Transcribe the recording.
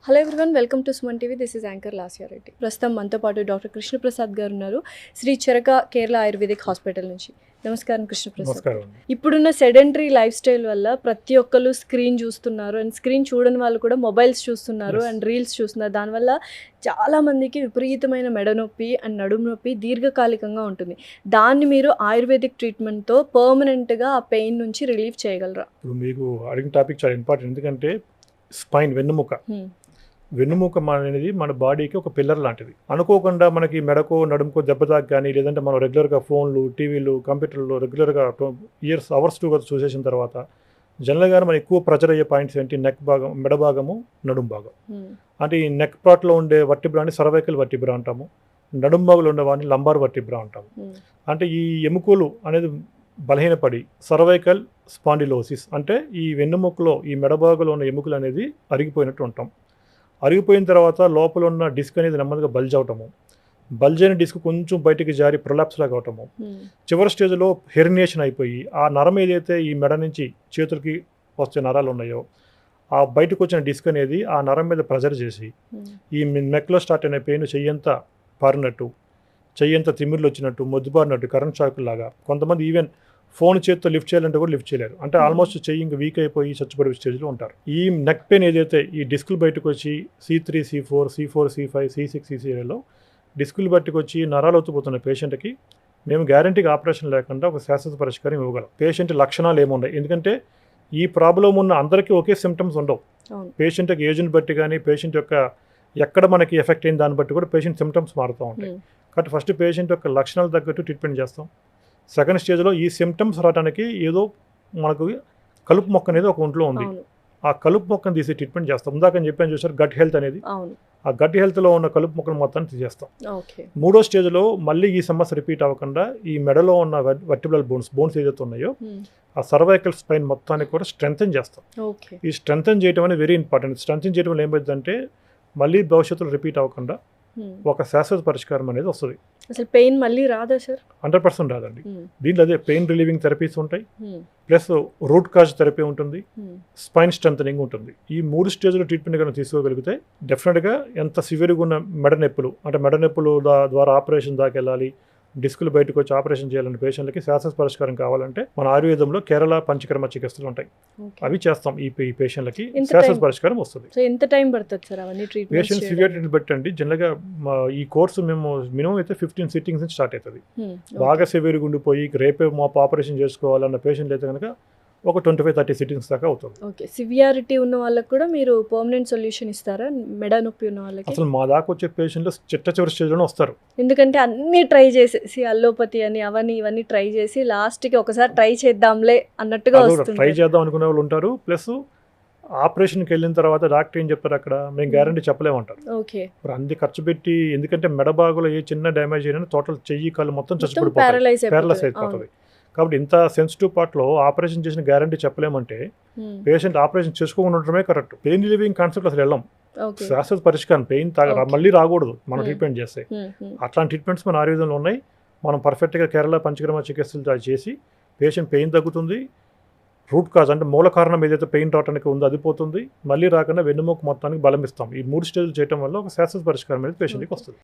Hello everyone, welcome to Suman TV. This is anchor Lasya Reddy. ప్రస్తుతం మనతో పాటు డాక్టర్ కృష్ణప్రసాద్ గారు ఉన్నారు, శ్రీ చరక కేరళ ఆయుర్వేదిక్ హాస్పిటల్ నుంచి. నమస్కారం కృష్ణప్రసాద్. ఇప్పుడున్న సెడెంటరీ లైఫ్ స్టైల్ వల్ల ప్రతి ఒక్కరు స్క్రీన్ చూస్తున్నారు, అండ్ స్క్రీన్ చూడని వాళ్ళు కూడా మొబైల్స్ చూస్తున్నారు అండ్ రీల్స్ చూస్తున్నారు. దానివల్ల చాలామందికి విపరీతమైన మెడ నొప్పి అండ్ నడుము నొప్పి దీర్ఘకాలికంగా ఉంటుంది. దాన్ని మీరు ఆయుర్వేదిక్ ట్రీట్మెంట్తో పర్మనెంట్గా ఆ పెయిన్ నుంచి రిలీఫ్ చేయగలరా? ఇప్పుడు మీకు అడిగిన టాపిక్ చాలా ఇంపార్టెంట్. ఎందుకంటే స్పైన్, వెన్నుముక అనేది మన బాడీకి ఒక పిల్లర్ లాంటిది. అనుకోకుండా మనకి మెడకో నడుముకో దెబ్బ తాకి కానీ, లేదంటే మనం రెగ్యులర్గా ఫోన్లు, టీవీలు, కంప్యూటర్లు రెగ్యులర్గా అవర్స్ చూసేసిన తర్వాత జనరల్గా మనం ఎక్కువ ప్రెజర్ అయ్యే పాయింట్స్ ఏంటి? నెక్ భాగం, మెడ భాగము, నడుము భాగం. అంటే ఈ నెక్ పార్ట్లో ఉండే వర్టిబ్రాని సర్వైకల్ వర్టిబ్రా అంటాము, నడుము భాగంలో ఉండేవాడిని లంబార్ వర్టిబ్రా అంటాము. అంటే ఈ ఎముకలు అనేది బలహీనపడి సర్వైకల్ స్పాండిలోసిస్, అంటే ఈ వెన్నుముకలో ఈ మెడభాగంలో ఉన్న ఎముకలు అనేది అరిగిపోయినట్టు ఉంటాం. అరిగిపోయిన తర్వాత లోపల ఉన్న డిస్క్ అనేది నెమ్మదిగా బల్జ్ అవటము, బల్జ్ అయిన డిస్క్ కొంచెం బయటికి జారి ప్రొలాప్స్ లాగా అవటము, చివరి స్టేజ్లో హెర్నియేషన్ అయిపోయి ఆ నరం ఏదైతే ఈ మెడ నుంచి చేతులకి వచ్చే నరాలు ఉన్నాయో ఆ బయటకు వచ్చిన డిస్క్ అనేది ఆ నరం మీద ప్రెజర్ చేసి ఈ నెక్లో స్టార్ట్ అయిన పెయిన్ చెయ్యంతా పారినట్టు, చెయ్యంతా తిమ్మిర్లు వచ్చినట్టు, మొద్దుబారినట్టు, కరెంట్ షాక్ లాగా. కొంతమంది ఈవెన్ ఫోన్ చేతితో లిఫ్ట్ చేయాలంటే కూడా లిఫ్ట్ చేయలేరు. అంటే ఆల్మోస్ట్ చెయ్యి ఇంకా వీక్ అయిపోయి చచ్చిపడే స్టేజ్లో ఉంటారు. ఈ నెక్ పెయిన్ ఏదైతే ఈ డిస్కులు బయటకు వచ్చి C3, C4, C5, C6, C7లో డిస్కులు బయటకు వచ్చి నరాలు ఒత్తుపోతున్న పేషెంట్కి మేము గ్యారంటీగా ఆపరేషన్ లేకుండా ఒక శాశ్వత పరిష్కారం ఇవ్వగలం. పేషెంట్ లక్షణాలు ఏమున్నాయి? ఎందుకంటే ఈ ప్రాబ్లం ఉన్న అందరికీ ఒకే సిమ్టమ్స్ ఉండవు. పేషెంట్ ఏజ్ని బట్టి కానీ, పేషెంట్ యొక్క ఎక్కడ మనకి ఎఫెక్ట్ అయిన దాన్ని బట్టి కూడా పేషెంట్ సిమ్టమ్స్ మారుతూ ఉంటాయి. కాబట్టి ఫస్ట్ పేషెంట్ యొక్క లక్షణాలు తగ్గట్టు ట్రీట్మెంట్ చేస్తాం. సెకండ్ స్టేజ్లో ఈ సిమ్టమ్స్ రావడానికి ఏదో మనకు కలుపు మొక్క అనేది ఒక ఒంట్లో ఉంది, ఆ కలుపు మొక్కను తీసి ట్రీట్మెంట్ చేస్తాం. ఇందాక అని చెప్పాను చూసారు, గట్ హెల్త్ అనేది. ఆ గట్ హెల్త్లో ఉన్న కలుపు మొక్కను మొత్తాన్ని తీసేస్తాం. మూడో స్టేజ్లో మళ్ళీ ఈ సమస్య రిపీట్ అవ్వకుండా ఈ మెడలో ఉన్న వర్టిబ్రల్ బోన్స్ ఏదైతే ఉన్నాయో ఆ సర్వైకల్ స్పైన్ మొత్తానికి కూడా స్ట్రెంథెన్ చేస్తాం. ఈ స్ట్రెంథెన్ చేయడం అనేది వెరీ ఇంపార్టెంట్. స్ట్రెంథెన్ చేయడం వల్ల ఏమైందంటే మళ్ళీ భవిష్యత్తులో రిపీట్ అవ్వకుండా ఒక శాశ్వత పరిష్కారం అనేది వస్తుంది. అసలు పెయిన్ మళ్ళీ రాదా సార్? 100% రాదండి. దీంట్లో అదే పెయిన్ రిలీవింగ్ థెరపీస్ ఉంటాయి, ప్లస్ రూట్ కాజ్ థెరపీ ఉంటుంది, స్పైన్ స్ట్రెంథనింగ్ ఉంటుంది. ఈ 3 స్టేజ్లో ట్రీట్మెంట్ కనుక తీసుకోగలిగితే డెఫినెట్గా ఎంత సివియర్గా ఉన్న మెడ నొప్పులు, అంటే మెడ నొప్పులు ద్వారా ఆపరేషన్ దాకా వెళ్ళాలి, డిస్కులు బయటకు వచ్చి ఆపరేషన్ చేయాలని పేషెంట్లకి శాశ్వత పరిష్కారం కావాలంటే మన ఆయుర్వేదంలో కేరళ పంచకర్మ చికిత్సలు ఉంటాయి, అవి చేస్తాం. ఈ పేషెంట్లకి శాశ్వత పరిష్కారం వస్తుంది. ఎంత టైం పడుతుంది సార్ అవన్నీ ట్రీట్మెంట్? పేషెంట్ సివియారిటీని బట్టి అండి. జనరల్గా ఈ కోర్సు మేము మినిమం అయితే 15 సిట్టింగ్స్ నుంచి స్టార్ట్ అవుతుంది. బాగా సివియర్గా ఉండిపోయి రేపే మాపు ఆపరేషన్ చేసుకోవాలన్న పేషెంట్లు అయితే కనుక ఒక 25-30 సిట్టింగ్స్ దాకా అవుతుంది. ఓకే, సివియారిటీ ఉన్న వాళ్ళకి కూడా మీరు పర్మనెంట్ సొల్యూషన్ ఇస్తారా? మెడ నొప్పి ఉన్న వాళ్ళకి అసలు మా దాకా వచ్చే పేషెంట్లు చివరి స్టేజ్లోనే వస్తారు. ఎందుకంటే అన్నీ ట్రై చేసేసి అల్లోపతి అని అవన్నీ ఇవన్నీ ట్రై చేసి లాస్ట్కి ఒకసారి ట్రై చేద్దాంలే అన్నట్టుగా వస్తుంది. ట్రై చేద్దాం అనుకునే వాళ్ళు ఉంటారు. ప్లస్ ఆపరేషన్కి వెళ్ళిన తర్వాత డాక్టర్ ఏం చెప్తారు, అక్కడ మేము గ్యారంటీ చెప్పలేమంటారు. ఓకే, అన్ని ఖర్చు పెట్టి, ఎందుకంటే మెడ భాగంలో ఏ చిన్న డ్యామేజ్ అయినా టోటల్ చెయ్యి కాళ్ళు మొత్తం చచ్చిపడిపోతాయి, ప్యారలైజ్ అయిపోతుంది. కాబట్టి ఇంత సెన్సిటివ్ పార్ట్లో ఆపరేషన్ చేసిన గ్యారంటీ చెప్పలేమంటే పేషెంట్ ఆపరేషన్ చేసుకోకుండా ఉండటమే కరెక్ట్. పెయిన్ రిలీవింగ్ కాన్సెప్ట్ అసలు వెళ్ళాం. శాశ్వత పరిష్కారం, పెయిన్ మళ్ళీ రాకూడదు మనం ట్రీట్మెంట్ చేస్తే. అట్లాంటి ట్రీట్మెంట్స్ మన ఆయుర్వేదంలో ఉన్నాయి. మనం పర్ఫెక్ట్గా కేరళ పంచకర్మ చికిత్సలు చేసి పేషెంట్ పెయిన్ తగ్గుతుంది, రూట్ కాజ్ అంటే మూల కారణం ఏదైతే పెయిన్ రావడానికి ఉందో అది పోతుంది, మళ్ళీ రాకుండా వెన్నుముక మొత్తానికి బలం ఇస్తాం. ఈ 3 స్టేజ్లు చేయడం వల్ల ఒక శాశ్వత పరిష్కారం అనేది పేషెంట్కి వస్తుంది.